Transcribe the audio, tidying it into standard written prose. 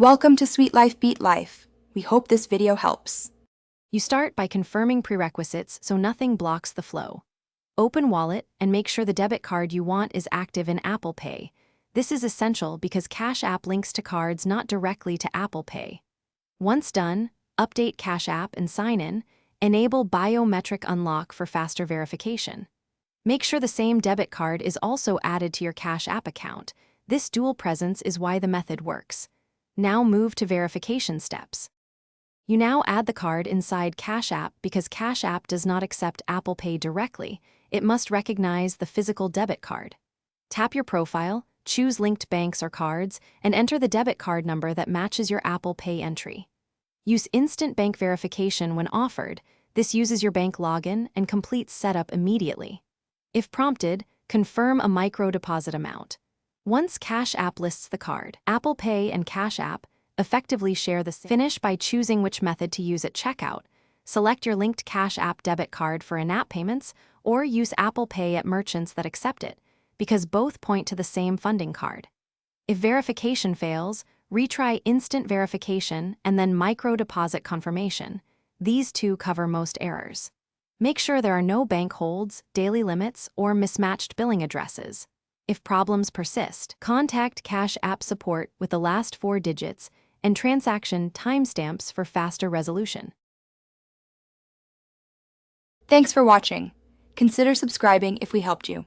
Welcome to Sweet Life Beat Life. We hope this video helps. You start by confirming prerequisites so nothing blocks the flow. Open Wallet and make sure the debit card you want is active in Apple Pay. This is essential because Cash App links to cards not directly to Apple Pay. Once done, update Cash App and sign in. Enable biometric unlock for faster verification. Make sure the same debit card is also added to your Cash App account. This dual presence is why the method works. Now move to verification steps. You now add the card inside Cash App because Cash App does not accept Apple Pay directly. It must recognize the physical debit card. Tap your profile, choose linked banks or cards, and enter the debit card number that matches your Apple Pay entry. Use instant bank verification when offered. This uses your bank login and completes setup immediately. If prompted, confirm a micro deposit amount. Once Cash App lists the card, Apple Pay and Cash App effectively share the same. Finish by choosing which method to use at checkout. Select your linked Cash App debit card for in-app payments, or use Apple Pay at merchants that accept it, because both point to the same funding card. If verification fails, retry instant verification and then micro deposit confirmation. These two cover most errors. Make sure there are no bank holds, daily limits, or mismatched billing addresses. If problems persist, contact Cash App support with the last 4 digits and transaction timestamps for faster resolution. Thanks for watching. Consider subscribing if we helped you.